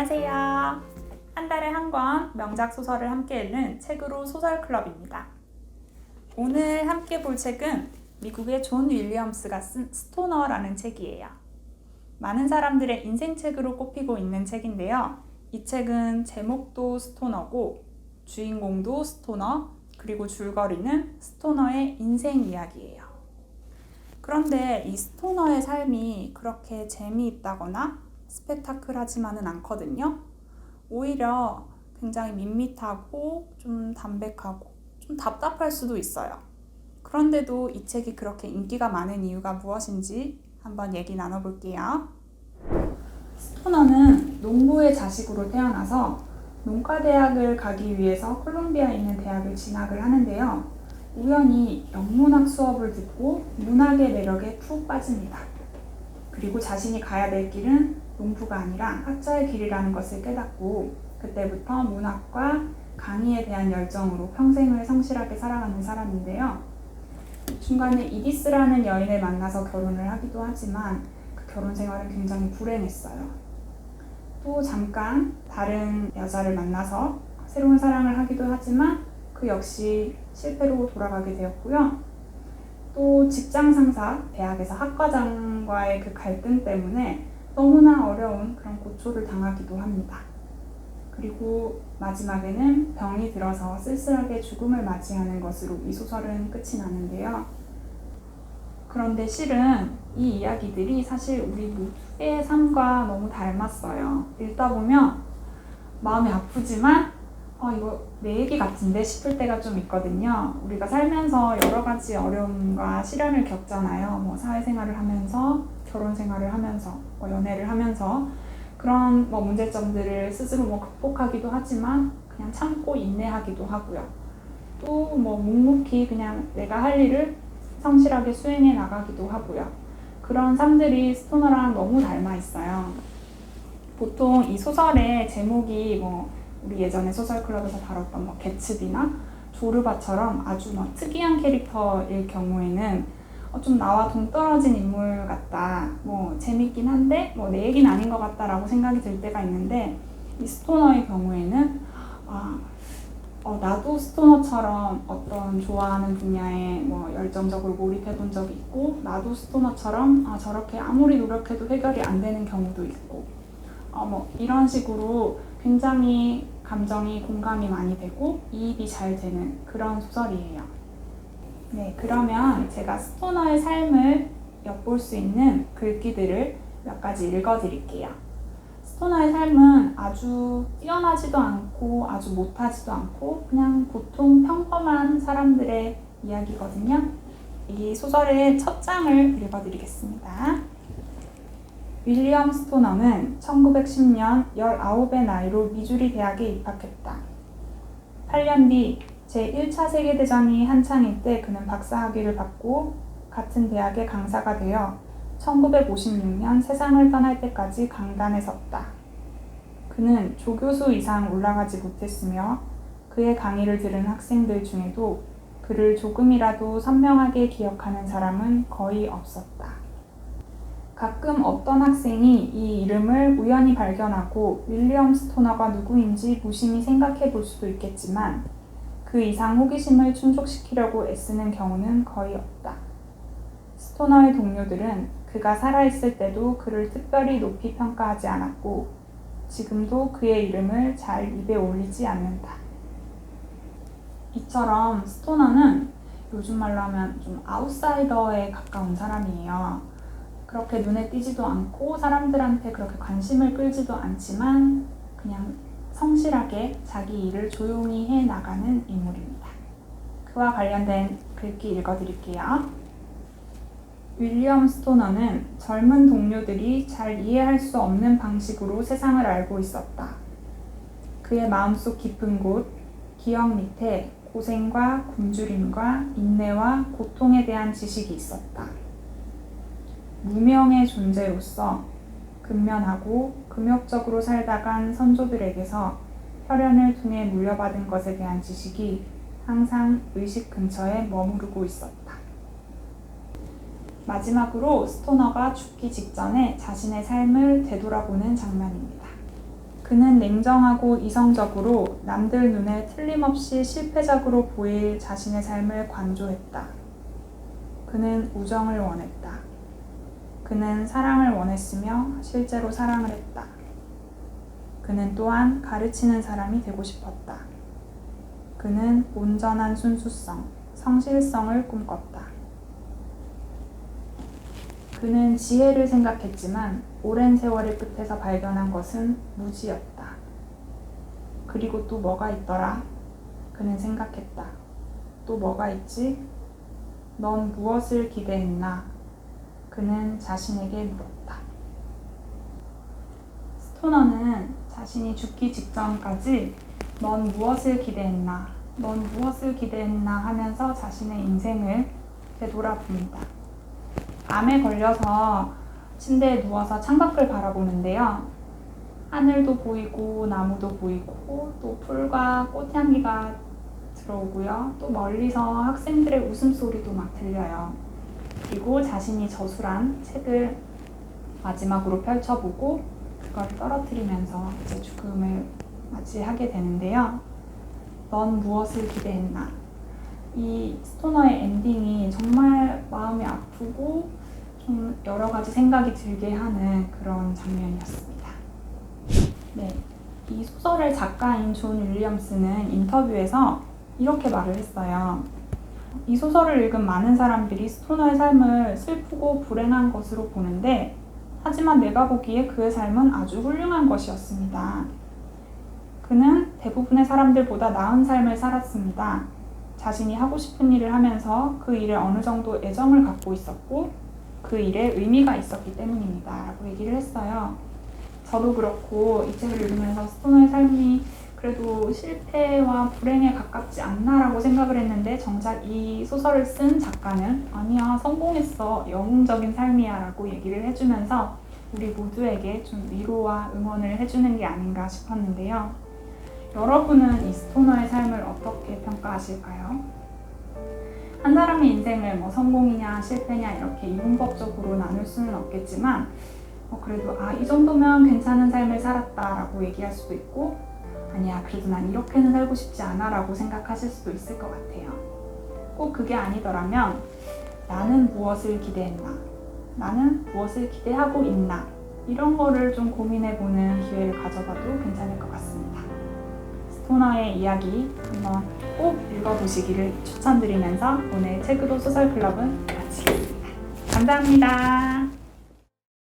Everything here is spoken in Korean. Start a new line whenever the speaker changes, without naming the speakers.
안녕하세요. 한 달에 한 권 명작 소설을 함께 읽는 책으로 소설 클럽입니다. 오늘 함께 볼 책은 미국의 존 윌리엄스가 쓴 스토너라는 책이에요. 많은 사람들의 인생책으로 꼽히고 있는 책인데요. 이 책은 제목도 스토너고 주인공도 스토너, 그리고 줄거리는 스토너의 인생 이야기예요. 그런데 이 스토너의 삶이 그렇게 재미있다거나 스펙타클하지만은 않거든요. 오히려 굉장히 밋밋하고 좀 담백하고 좀 답답할 수도 있어요. 그런데도 이 책이 그렇게 인기가 많은 이유가 무엇인지 한번 얘기 나눠볼게요. 스토너는 농부의 자식으로 태어나서 농과대학을 가기 위해서 콜롬비아에 있는 대학을 진학을 하는데요. 우연히 영문학 수업을 듣고 문학의 매력에 푹 빠집니다. 그리고 자신이 가야 될 길은 농부가 아니라 학자의 길이라는 것을 깨닫고 그때부터 문학과 강의에 대한 열정으로 평생을 성실하게 살아가는 사람인데요. 중간에 이디스라는 여인을 만나서 결혼을 하기도 하지만 그 결혼 생활은 굉장히 불행했어요. 또 잠깐 다른 여자를 만나서 새로운 사랑을 하기도 하지만 그 역시 실패로 돌아가게 되었고요. 또 직장 상사, 대학에서 학과장과의 그 갈등 때문에 너무나 어려운 그런 고초를 당하기도 합니다. 그리고 마지막에는 병이 들어서 쓸쓸하게 죽음을 맞이하는 것으로 이 소설은 끝이 나는데요. 그런데 실은 이 이야기들이 사실 우리 모두의 삶과 너무 닮았어요. 읽다 보면 마음이 아프지만 이거 내 얘기 같은데 싶을 때가 좀 있거든요. 우리가 살면서 여러 가지 어려움과 시련을 겪잖아요. 사회생활을 하면서, 결혼생활을 하면서, 연애를 하면서 그런 문제점들을 스스로 극복하기도 하지만 그냥 참고 인내하기도 하고요. 또 묵묵히 그냥 내가 할 일을 성실하게 수행해 나가기도 하고요. 그런 삶들이 스토너랑 너무 닮아 있어요. 보통 이 소설의 제목이 우리 예전에 소설클럽에서 다뤘던 개츠비나 조르바처럼 아주 특이한 캐릭터일 경우에는 좀 나와 동떨어진 인물 같다, 재밌긴 한데 내 얘기는 아닌 것 같다라고 생각이 들 때가 있는데, 이 스토너의 경우에는 나도 스토너처럼 어떤 좋아하는 분야에 열정적으로 몰입해 본 적이 있고, 나도 스토너처럼 저렇게 아무리 노력해도 해결이 안 되는 경우도 있고, 이런 식으로 굉장히 감정이 공감이 많이 되고 이입이 잘 되는 그런 소설이에요. 네, 그러면 제가 스토너의 삶을 엿볼 수 있는 글귀들을 몇 가지 읽어드릴게요. 스토너의 삶은 아주 뛰어나지도 않고 아주 못하지도 않고 그냥 보통 평범한 사람들의 이야기거든요. 이 소설의 첫 장을 읽어드리겠습니다. 윌리엄 스토너는 1910년 19의 나이로 미주리 대학에 입학했다. 8년 뒤 제1차 세계대전이 한창일 때 그는 박사학위를 받고 같은 대학의 강사가 되어 1956년 세상을 떠날 때까지 강단에 섰다. 그는 조교수 이상 올라가지 못했으며 그의 강의를 들은 학생들 중에도 그를 조금이라도 선명하게 기억하는 사람은 거의 없었다. 가끔 어떤 학생이 이 이름을 우연히 발견하고 윌리엄 스토너가 누구인지 무심히 생각해 볼 수도 있겠지만 그 이상 호기심을 충족시키려고 애쓰는 경우는 거의 없다. 스토너의 동료들은 그가 살아있을 때도 그를 특별히 높이 평가하지 않았고 지금도 그의 이름을 잘 입에 올리지 않는다. 이처럼 스토너는 요즘 말로 하면 좀 아웃사이더에 가까운 사람이에요. 그렇게 눈에 띄지도 않고 사람들한테 그렇게 관심을 끌지도 않지만 그냥 성실하게 자기 일을 조용히 해 나가는 인물입니다. 그와 관련된 글귀 읽어드릴게요. 윌리엄 스토너는 젊은 동료들이 잘 이해할 수 없는 방식으로 세상을 알고 있었다. 그의 마음속 깊은 곳, 기억 밑에 고생과 굶주림과 인내와 고통에 대한 지식이 있었다. 무명의 존재로서 근면하고 금욕적으로 살다간 선조들에게서 혈연을 통해 물려받은 것에 대한 지식이 항상 의식 근처에 머무르고 있었다. 마지막으로 스토너가 죽기 직전에 자신의 삶을 되돌아보는 장면입니다. 그는 냉정하고 이성적으로 남들 눈에 틀림없이 실패작으로 보일 자신의 삶을 관조했다. 그는 우정을 원했다. 그는 사랑을 원했으며 실제로 사랑을 했다. 그는 또한 가르치는 사람이 되고 싶었다. 그는 온전한 순수성, 성실성을 꿈꿨다. 그는 지혜를 생각했지만 오랜 세월의 끝에서 발견한 것은 무지였다. 그리고 또 뭐가 있더라? 그는 생각했다. 또 뭐가 있지? 넌 무엇을 기대했나? 그는 자신에게 물었다. 스토너는 자신이 죽기 직전까지 넌 무엇을 기대했나? 넌 무엇을 기대했나? 하면서 자신의 인생을 되돌아봅니다. 암에 걸려서 침대에 누워서 창밖을 바라보는데요. 하늘도 보이고 나무도 보이고 또 풀과 꽃향기가 들어오고요. 또 멀리서 학생들의 웃음소리도 막 들려요. 그리고 자신이 저술한 책을 마지막으로 펼쳐보고 그걸 떨어뜨리면서 이제 죽음을 맞이하게 되는데요. 넌 무엇을 기대했나? 이 스토너의 엔딩이 정말 마음이 아프고 좀 여러 가지 생각이 들게 하는 그런 장면이었습니다. 네, 이 소설의 작가인 존 윌리엄스는 인터뷰에서 이렇게 말을 했어요. 이 소설을 읽은 많은 사람들이 스토너의 삶을 슬프고 불행한 것으로 보는데 하지만 내가 보기에 그의 삶은 아주 훌륭한 것이었습니다. 그는 대부분의 사람들보다 나은 삶을 살았습니다. 자신이 하고 싶은 일을 하면서 그 일에 어느 정도 애정을 갖고 있었고 그 일에 의미가 있었기 때문입니다. 라고 얘기를 했어요. 저도 그렇고 이 책을 읽으면서 스토너의 삶이 그래도 실패와 불행에 가깝지 않나라고 생각을 했는데 정작 이 소설을 쓴 작가는 아니야, 성공했어, 영웅적인 삶이야 라고 얘기를 해주면서 우리 모두에게 좀 위로와 응원을 해주는 게 아닌가 싶었는데요. 여러분은 이 스토너의 삶을 어떻게 평가하실까요? 한 사람의 인생을 성공이냐 실패냐 이렇게 이분법적으로 나눌 수는 없겠지만 그래도 이 정도면 괜찮은 삶을 살았다라고 얘기할 수도 있고 아니야, 그래도 난 이렇게는 살고 싶지 않아 라고 생각하실 수도 있을 것 같아요. 꼭 그게 아니더라면 나는 무엇을 기대했나? 나는 무엇을 기대하고 있나? 이런 거를 좀 고민해보는 기회를 가져봐도 괜찮을 것 같습니다. 스토너의 이야기 한번 꼭 읽어보시기를 추천드리면서 오늘 책으로 소설 클럽은 마치겠습니다. 감사합니다.